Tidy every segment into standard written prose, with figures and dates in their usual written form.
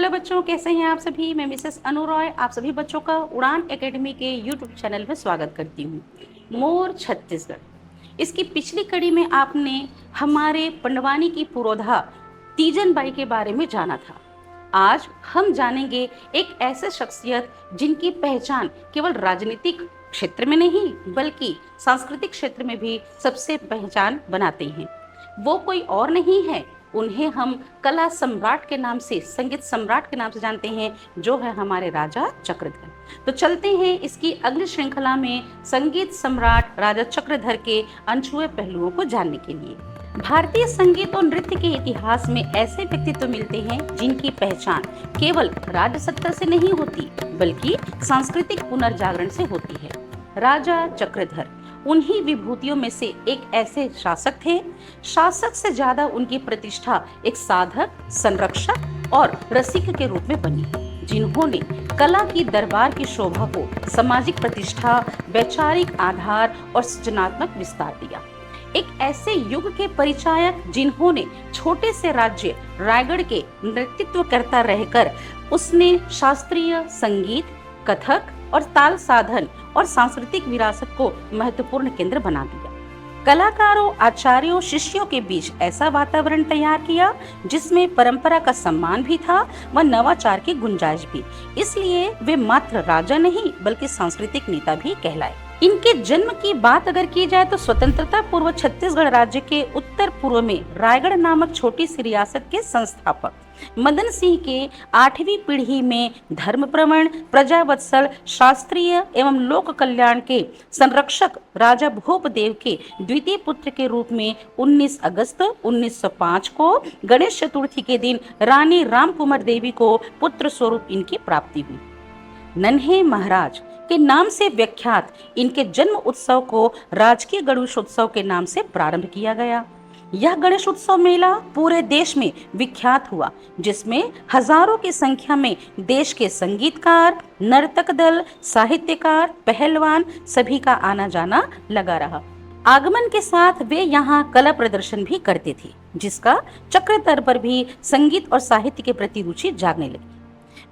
Hello बच्चों, कैसे हैं आप सभी। मैं मिसेस अनु रॉय आप सभी बच्चों का उड़ान एकेडमी के यूट्यूब चैनल में स्वागत करती हूँ। मोर छत्तीसगढ़, इसकी पिछली कड़ी में आपने हमारे पंडवानी की पुरोधा तीजन बाई के बारे में जाना था। आज हम जानेंगे एक ऐसे शख्सियत जिनकी पहचान केवल राजनीतिक क्षेत्र में नहीं बल्कि सांस्कृतिक क्षेत्र में भी सबसे पहचान बनाते हैं। वो कोई और नहीं है, उन्हें हम कला सम्राट के नाम से, संगीत सम्राट के नाम से जानते हैं, जो है हमारे राजा चक्रधर। तो चलते हैं इसकी अगली श्रृंखला में संगीत सम्राट राजा चक्रधर के अनछुए पहलुओं को जानने के लिए। भारतीय संगीत और नृत्य के इतिहास में ऐसे व्यक्तित्व मिलते हैं जिनकी पहचान केवल राज्य सत्ता से नहीं होती बल्कि सांस्कृतिक पुनर्जागरण से होती है। राजा चक्रधर उन्हीं विभूतियों में से एक ऐसे शासक थे। शासक से ज्यादा उनकी प्रतिष्ठा एक साधक, संरक्षक और रसिक के रूप में बनी, जिन्होंने कला की दरबार की शोभा को सामाजिक प्रतिष्ठा, वैचारिक आधार और सृजनात्मक विस्तार दिया। एक ऐसे युग के परिचायक जिन्होंने छोटे से राज्य रायगढ़ के नेतृत्व करता रहकर उसने शास्त्रीय संगीत, कथक और ताल साधन और सांस्कृतिक विरासत को महत्वपूर्ण केंद्र बना दिया। कलाकारों, आचार्यों, शिष्यों के बीच ऐसा वातावरण तैयार किया जिसमें परंपरा का सम्मान भी था व नवाचार की गुंजाइश भी। इसलिए वे मात्र राजा नहीं बल्कि सांस्कृतिक नेता भी कहलाए। इनके जन्म की बात अगर की जाए तो स्वतंत्रता पूर्व छत्तीसगढ़ राज्य के उत्तर पूर्व में रायगढ़ नामक छोटी सी रियासत के संस्थापक मदन सिंह के 8वीं पीढ़ी में धर्मप्रवण, प्रजावत्सल, शास्त्रीय एवं लोक कल्याण के संरक्षक राजा भूपदेव के द्वितीय पुत्र के रूप में 19 अगस्त 1905 को गणेश चतुर्थी के दिन रानी रामकुमार देवी को पुत्र स्वरूप इनकी प्राप्ति हुई। नन्हे महाराज के नाम से विख्यात इनके जन्म उत्सव को राजकीय गणेशोत्सव के नाम से प्रारंभ किया गया। यह गणेश उत्सव मेला पूरे देश में विख्यात हुआ, जिसमें हजारों की संख्या में देश के संगीतकार, नर्तक दल, साहित्यकार, पहलवान सभी का आना जाना लगा रहा। आगमन के साथ वे यहाँ कला प्रदर्शन भी करते थे, जिसका चक्रधर पर भी संगीत और साहित्य के प्रति रुचि जागने लगी।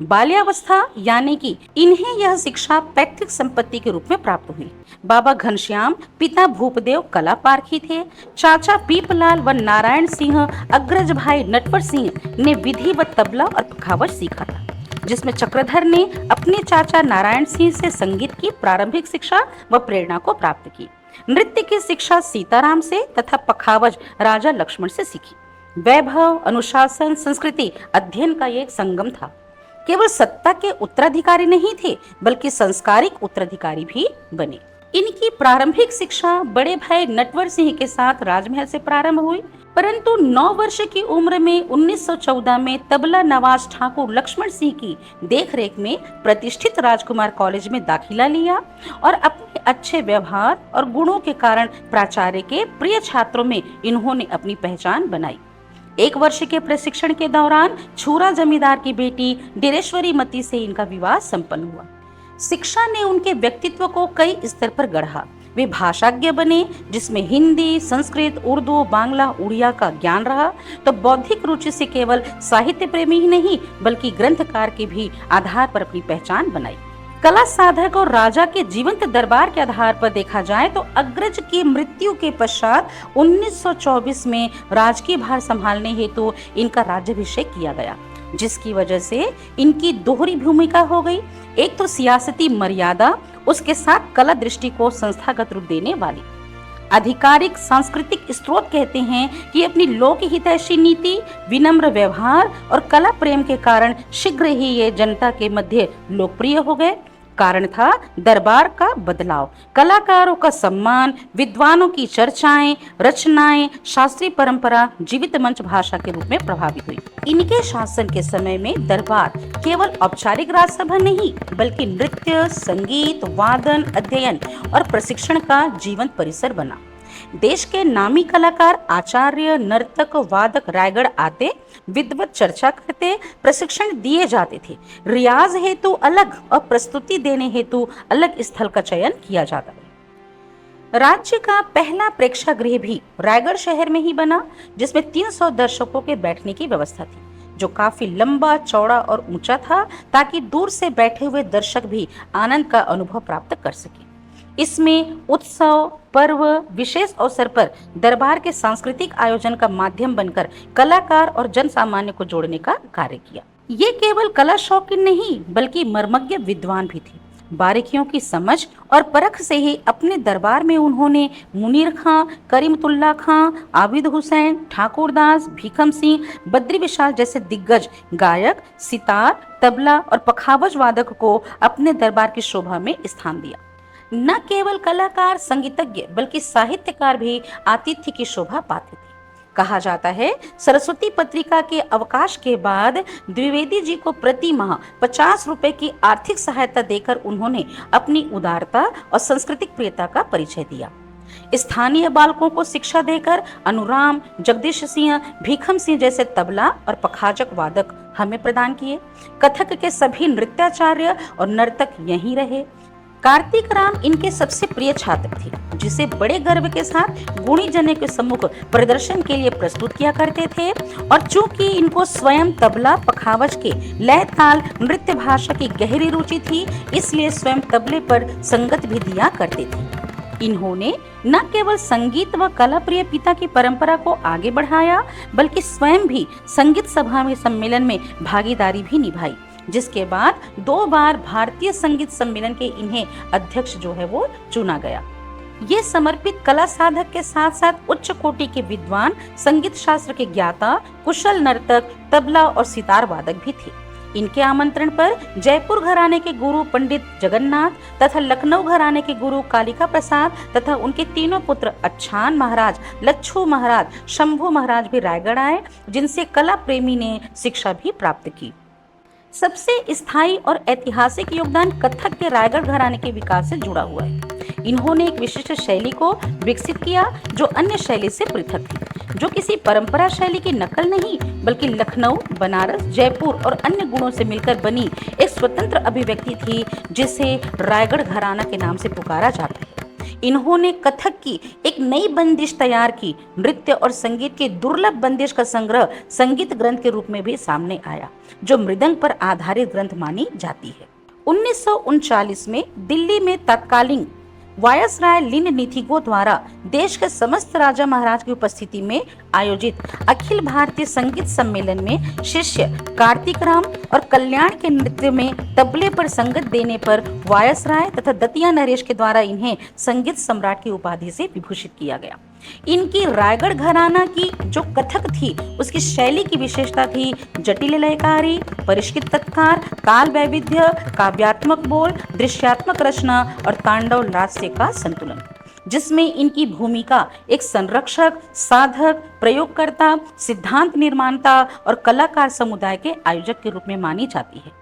बाल्यावस्था यानी कि इन्हें यह शिक्षा पैतृक संपत्ति के रूप में प्राप्त हुई। बाबा घनश्याम पिता भूपदेव कला पारखी थे। चाचा पीपलाल व नारायण सिंह, अग्रज भाई नटवर सिंह ने विधि व तबला और पखावज सीखा था, जिसमें चक्रधर ने अपने चाचा नारायण सिंह से संगीत की प्रारंभिक शिक्षा व प्रेरणा को प्राप्त की। नृत्य की शिक्षा सीताराम से तथा पखावज राजा लक्ष्मण से सीखी। वैभव, अनुशासन, संस्कृति अध्ययन का एक संगम था। केवल सत्ता के उत्तराधिकारी नहीं थे बल्कि संस्कारिक उत्तराधिकारी भी बने। इनकी प्रारंभिक शिक्षा बड़े भाई नटवर सिंह के साथ राजमहल से प्रारंभ हुई, परंतु 9 वर्ष की उम्र में 1914 में तबला नवाज ठाकुर लक्ष्मण सिंह की देखरेख में प्रतिष्ठित राजकुमार कॉलेज में दाखिला लिया और अपने अच्छे व्यवहार और गुणों के कारण प्राचार्य के प्रिय छात्रों में इन्होंने अपनी पहचान बनाई। 1 वर्ष के प्रशिक्षण के दौरान छुरा जमींदार की बेटी डेरेश्वरी मती से इनका विवाह संपन्न हुआ। शिक्षा ने उनके व्यक्तित्व को कई स्तर पर गढ़ा। वे भाषाज्ञ बने, जिसमें हिंदी, संस्कृत, उर्दू, बांग्ला, उड़िया का ज्ञान रहा। तो बौद्धिक रुचि से केवल साहित्य प्रेमी ही नहीं बल्कि ग्रंथकार के भी आधार पर अपनी पहचान बनाई। कला साधक और राजा के जीवंत दरबार के आधार पर देखा जाए तो अग्रज की मृत्यु के पश्चात 1924 में राजकीय भार संभालने हेतु इनका राज्याभिषेक किया गया, जिसकी वजह से इनकी दोहरी भूमिका हो गई। एक तो सियासती मर्यादा, उसके साथ कला दृष्टि को संस्थागत रूप देने वाली। आधिकारिक सांस्कृतिक स्रोत कहते हैं कि अपनी लोक हितैषी नीति, विनम्र व्यवहार और कला प्रेम के कारण शीघ्र ही ये जनता के मध्य लोकप्रिय हो गए। कारण था दरबार का बदलाव, कलाकारों का सम्मान, विद्वानों की चर्चाएं, रचनाएं, शास्त्रीय परंपरा जीवित मंच भाषा के रूप में प्रभावित हुई। इनके शासन के समय में दरबार केवल औपचारिक राजसभा नहीं बल्कि नृत्य, संगीत, वादन, अध्ययन और प्रशिक्षण का जीवंत परिसर बना। देश के नामी कलाकार, आचार्य, नर्तक, वादक रायगढ़ आते, विद्वत चर्चा करते, प्रशिक्षण दिए जाते थे। रियाज हेतु अलग और प्रस्तुति देने हेतु अलग स्थल का चयन किया जाता है। राज्य का पहला प्रेक्षागृह भी रायगढ़ शहर में ही बना, जिसमें 300 दर्शकों के बैठने की व्यवस्था थी, जो काफी लंबा, चौड़ा और ऊंचा था, ताकि दूर से बैठे हुए दर्शक भी आनंद का अनुभव प्राप्त कर सके। इसमें उत्सव, पर्व, विशेष अवसर पर दरबार के सांस्कृतिक आयोजन का माध्यम बनकर कलाकार और जन सामान्य को जोड़ने का कार्य किया। ये केवल कला शौकीन नहीं, बल्कि मर्मज्ञ विद्वान भी थे। बारीकियों की समझ और परख से ही अपने दरबार में उन्होंने मुनीर खां, करीमतुल्ला खां, आबिद हुसैन, ठाकुरदास, भीखम सिंह, बद्री विशाल जैसे दिग्गज गायक, सितार, तबला और पखावज वादक को अपने दरबार की शोभा में स्थान दिया। न केवल कलाकार, संगीतज्ञ, बल्कि साहित्यकार भी आतिथ्य की शोभा पाते थे। कहा जाता है, सरस्वती पत्रिका के अवकाश के बाद द्विवेदी जी को प्रति माह 50 रुपए की आर्थिक सहायता देकर उन्होंने अपनी उदारता और सांस्कृतिक प्रियता का परिचय दिया। स्थानीय बालकों को शिक्षा देकर अनुराम, जगदीश सिंह, भीखम सिंह जैसे तबला और पखाजक वादक हमें प्रदान किए। कथक के सभी नृत्याचार्य और नर्तक यहीं रहे। कार्तिक राम इनके सबसे प्रिय छात्र थे, जिसे बड़े गर्व के साथ गुणी जने के सम्मुख प्रदर्शन के लिए प्रस्तुत किया करते थे। और चूंकि इनको स्वयं तबला, पखावज के लय, ताल, नृत्य भाषा की गहरी रुचि थी, इसलिए स्वयं तबले पर संगत भी दिया करते थे। इन्होंने न केवल संगीत व कला प्रिय पिता की परंपरा को आगे बढ़ाया, बल्कि स्वयं भी संगीत सभा में सम्मेलन में भागीदारी भी निभाई, जिसके बाद 2 बार भारतीय संगीत सम्मेलन के इन्हें अध्यक्ष जो है वो चुना गया। ये समर्पित कला साधक के साथ साथ उच्च कोटि के विद्वान, संगीत शास्त्र के ज्ञाता, कुशल नर्तक, तबला और सितार वादक भी थे। इनके आमंत्रण पर जयपुर घराने के गुरु पंडित जगन्नाथ तथा लखनऊ घराने के गुरु कालिका प्रसाद तथा उनके तीनों पुत्र अच्छान महाराज, लच्छू महाराज, शंभू महाराज भी रायगढ़ आए, जिनसे कला प्रेमी ने शिक्षा भी प्राप्त की। सबसे स्थायी और ऐतिहासिक योगदान कथक के रायगढ़ घराने के विकास से जुड़ा हुआ है। इन्होंने एक विशिष्ट शैली को विकसित किया, जो अन्य शैली से पृथक थी, जो किसी परंपरा शैली की नकल नहीं, बल्कि लखनऊ, बनारस, जयपुर और अन्य गुणों से मिलकर बनी एक स्वतंत्र अभिव्यक्ति थी, जिसे रायगढ़ घराना के नाम से पुकारा जाता है। इन्होंने कथक की एक नई बंदिश तैयार की। नृत्य और संगीत के दुर्लभ बंदिश का संग्रह संगीत ग्रंथ के रूप में भी सामने आया, जो मृदंग पर आधारित ग्रंथ मानी जाती है। 1939 में दिल्ली में तत्कालीन वायसराय लिन निथिगो द्वारा देश के समस्त राजा महाराज की उपस्थिति में आयोजित अखिल भारतीय संगीत सम्मेलन में शिष्य कार्तिक राम और कल्याण के नृत्य में तबले पर संगत देने पर वायसराय तथा दतिया नरेश के द्वारा इन्हें संगीत सम्राट की उपाधि से विभूषित किया गया। इनकी रायगढ़ घराना की जो कथक थी, उसकी शैली की विशेषता थी जटिल लयकारी, परिष्कृत तत्कार, ताल वैविध्य, काव्यात्मक बोल, दृश्यात्मक रचना और तांडव लास्य का संतुलन, जिसमें इनकी भूमिका एक संरक्षक, साधक, प्रयोगकर्ता, सिद्धांत निर्माता और कलाकार समुदाय के आयोजक के रूप में मानी जाती है।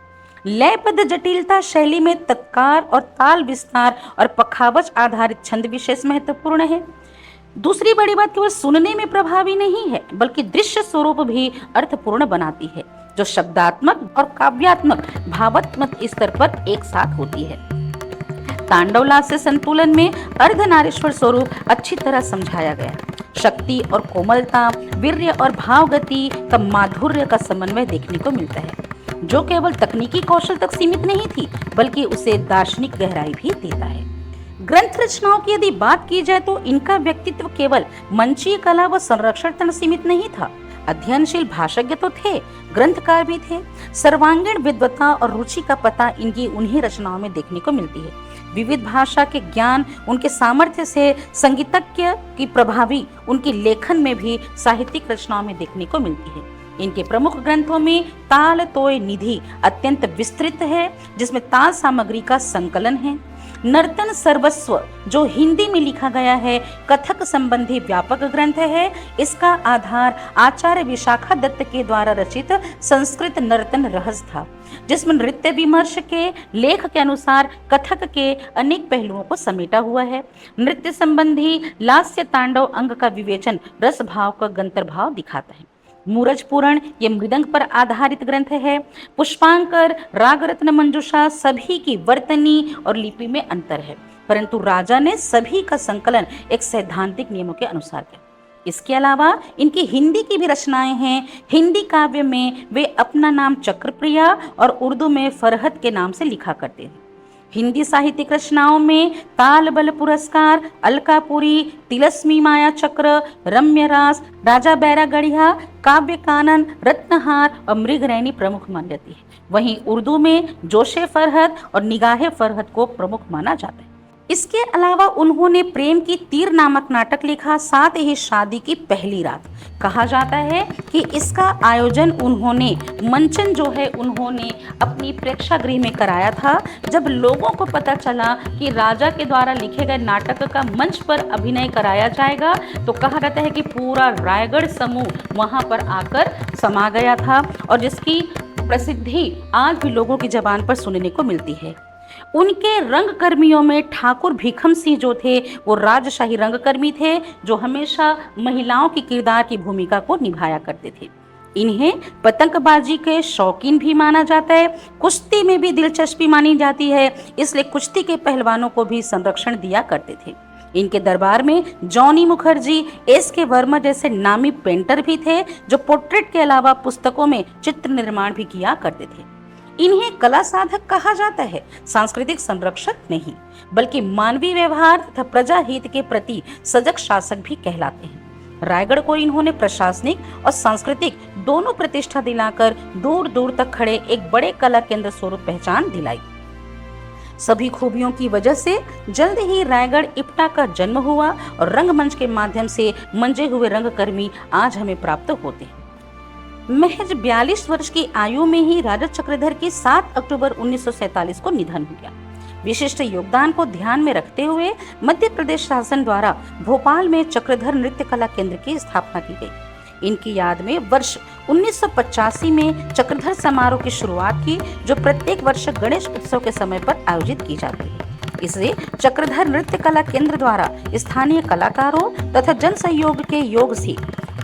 लयबद्ध जटिलता शैली में तत्कार और ताल विस्तार और पखावज आधारित छंद विशेष महत्वपूर्ण है। दूसरी बड़ी बात केवल सुनने में प्रभावी नहीं है, बल्कि दृश्य स्वरूप भी अर्थपूर्ण बनाती है, जो शब्दात्मक और काव्यात्मक भावात्मक स्तर पर एक साथ होती है। तांडव लास्य संतुलन में अर्धनारीश्वर स्वरूप अच्छी तरह समझाया गया। शक्ति और कोमलता, वीर्य और भावगति का माधुर्य का समन्वय देखने को मिलता है, जो केवल तकनीकी कौशल तक सीमित नहीं थी, बल्कि उसे दार्शनिक गहराई भी देता है। ग्रंथ रचनाओं की यदि बात की जाए तो इनका व्यक्तित्व केवल मंचीय कला व संरक्षण तक सीमित नहीं था। अध्ययनशील भाषज्ञ तो थे, ग्रंथकार भी थे। सर्वांगीण विद्वता और रुचि का पता इनकी उन्हीं रचनाओं में देखने को मिलती है। विविध भाषा के ज्ञान उनके सामर्थ्य से संगीतज्ञ की प्रभावी उनकी लेखन में भी साहित्यिक रचनाओं में देखने को मिलती है। इनके प्रमुख ग्रंथों में ताल तोय निधि अत्यंत विस्तृत है, जिसमें ताल सामग्री का संकलन है। नर्तन सर्वस्व जो हिंदी में लिखा गया है, कथक संबंधी व्यापक ग्रंथ है। इसका आधार आचार्य विशाखा दत्त के द्वारा रचित संस्कृत नर्तन रहस्य था, जिसमें नृत्य विमर्श के लेख के अनुसार कथक के अनेक पहलुओं को समेटा हुआ है। नृत्य संबंधी लास्य तांडव अंग का विवेचन रस भाव का गंतर भाव दिखाता है। मूरज पुराण ये मृदंग पर आधारित ग्रंथ है। पुष्पांकर, रागरत्न मंजूषा सभी की वर्तनी और लिपि में अंतर है, परंतु राजा ने सभी का संकलन एक सैद्धांतिक नियमों के अनुसार किया। इसके अलावा इनकी हिंदी की भी रचनाएं हैं। हिंदी काव्य में वे अपना नाम चक्रप्रिया और उर्दू में फरहत के नाम से लिखा करते हैं। हिंदी साहित्यिक रचनाओं में ताल बल पुरस्कार, अलकापुरी, तिलस्मी माया चक्र, रम्य रास, राजा बैरागढ़िया, काव्य कानन, रत्नहार और मृगरैनी प्रमुख मानी जाती है। वहीं उर्दू में जोशे फरहत और निगाहे फरहत को प्रमुख माना जाता है। इसके अलावा उन्होंने प्रेम की तीर नामक नाटक लिखा, साथ ही शादी की पहली रात। कहा जाता है कि इसका आयोजन उन्होंने मंचन जो है उन्होंने अपनी प्रेक्षागृह में कराया था। जब लोगों को पता चला कि राजा के द्वारा लिखे गए नाटक का मंच पर अभिनय कराया जाएगा तो कहा जाता है कि पूरा रायगढ़ समूह वहां पर आकर समा गया था और जिसकी प्रसिद्धि आज भी लोगों की जबान पर सुनने को मिलती है। उनके रंगकर्मियों में ठाकुर भीखम सिंह जो थे वो राजशाही रंगकर्मी थे जो हमेशा महिलाओं की किरदार की भूमिका को निभाया करते थे। इन्हें पतंगबाजी के शौकीन भी माना जाता है। कुश्ती में भी दिलचस्पी मानी जाती है, इसलिए कुश्ती के पहलवानों को भी संरक्षण दिया करते थे। इनके दरबार में जॉनी मुखर्जी, एस.के. वर्मा जैसे नामी पेंटर भी थे जो पोर्ट्रेट के अलावा पुस्तकों में चित्र निर्माण भी किया करते थे। इन्हें कला साधक कहा जाता है, सांस्कृतिक संरक्षक नहीं, बल्कि मानवीय व्यवहार तथा प्रजा हित के प्रति सजग शासक भी कहलाते हैं। रायगढ़ को इन्होंने प्रशासनिक और सांस्कृतिक दोनों प्रतिष्ठा दिलाकर दूर दूर तक खड़े एक बड़े कला केंद्र स्वरूप पहचान दिलाई। सभी खूबियों की वजह से जल्द ही रायगढ़ इप्टा का जन्म हुआ और रंगमंच के माध्यम से मंजे हुए रंगकर्मी आज हमें प्राप्त होते हैं। महज 42 वर्ष की आयु में ही राजा चक्रधर की 7 अक्टूबर 1947 को निधन हो गया। विशिष्ट योगदान को ध्यान में रखते हुए मध्य प्रदेश शासन द्वारा भोपाल में चक्रधर नृत्य कला केंद्र की स्थापना की गई। इनकी याद में वर्ष 1985 में चक्रधर समारोह की शुरुआत की जो प्रत्येक वर्ष गणेश उत्सव के समय पर आयोजित की जाती है। इसे चक्रधर नृत्य कला केंद्र द्वारा स्थानीय कलाकारों तथा जन सहयोग के योग से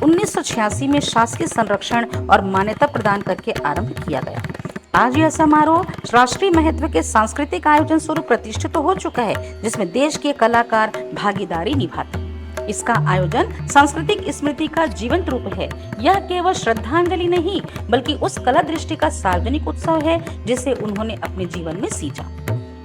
1986 में शासकीय संरक्षण और मान्यता प्रदान करके आरंभ किया गया। आज यह समारोह राष्ट्रीय महत्व के सांस्कृतिक आयोजन स्वरूप प्रतिष्ठित तो हो चुका है, जिसमें देश के कलाकार भागीदारी निभाते हैं। इसका आयोजन सांस्कृतिक स्मृति का जीवंत रूप है। यह केवल श्रद्धांजलि नहीं बल्कि उस कला दृष्टि का सार्वजनिक उत्सव है जिसे उन्होंने अपने जीवन में सींचा।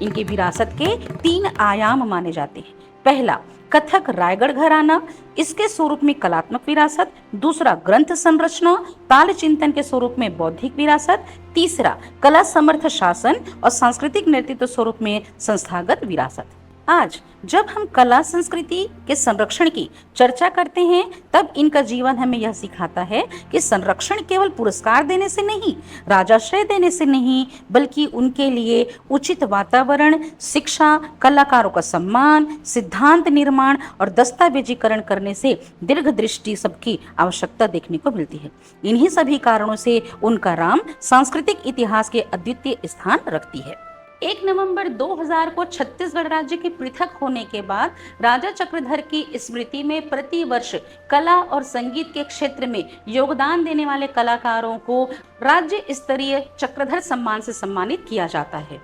इनकी विरासत के 3 आयाम माने जाते हैं। पहला, कथक रायगढ़ घराना, इसके स्वरूप में कलात्मक विरासत। दूसरा, ग्रंथ संरचना ताल चिंतन के स्वरूप में बौद्धिक विरासत। तीसरा, कला समर्थ शासन और सांस्कृतिक नेतृत्व स्वरूप में संस्थागत विरासत। आज जब हम कला संस्कृति के संरक्षण की चर्चा करते हैं तब इनका जीवन हमें यह सिखाता है कि संरक्षण केवल पुरस्कार देने से नहीं, राजाश्रय देने से नहीं, बल्कि उनके लिए उचित वातावरण, शिक्षा, कलाकारों का सम्मान, सिद्धांत निर्माण और दस्तावेजीकरण करने से दीर्घ दृष्टि सबकी आवश्यकता देखने को मिलती है। इन्हीं सभी कारणों से उनका नाम सांस्कृतिक इतिहास के अद्वितीय स्थान रखती है। 1 नवंबर 2000 को छत्तीसगढ़ राज्य के पृथक होने के बाद राजा चक्रधर की स्मृति में प्रति वर्ष कला और संगीत के क्षेत्र में योगदान देने वाले कलाकारों को राज्य स्तरीय चक्रधर सम्मान से सम्मानित किया जाता है।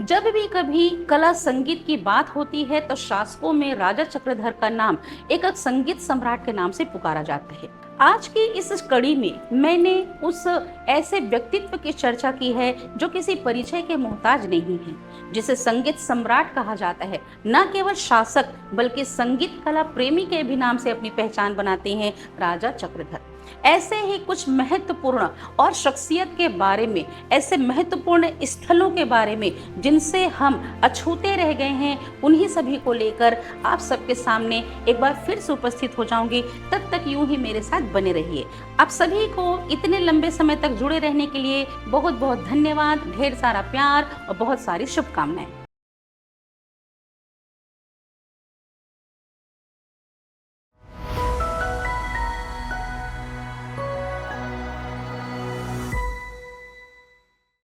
जब भी कभी कला संगीत की बात होती है तो शासकों में राजा चक्रधर का नाम एक संगीत सम्राट के नाम से पुकारा जाता है। आज की इस कड़ी में मैंने उस ऐसे व्यक्तित्व की चर्चा की है जो किसी परिचय के मोहताज नहीं है, जिसे संगीत सम्राट कहा जाता है। न केवल शासक बल्कि संगीत कला प्रेमी के भी नाम से अपनी पहचान बनाते हैं राजा चक्रधर। ऐसे ही कुछ महत्वपूर्ण और शख्सियत के बारे में, ऐसे महत्वपूर्ण स्थलों के बारे में जिनसे हम अछूते रह गए हैं, उन्हीं सभी को लेकर आप सबके सामने एक बार फिर से उपस्थित हो जाऊंगी। तब तक यूं ही मेरे साथ बने रहिए। आप सभी को इतने लंबे समय तक जुड़े रहने के लिए बहुत बहुत धन्यवाद। ढेर सारा प्यार और बहुत सारी शुभकामनाएं।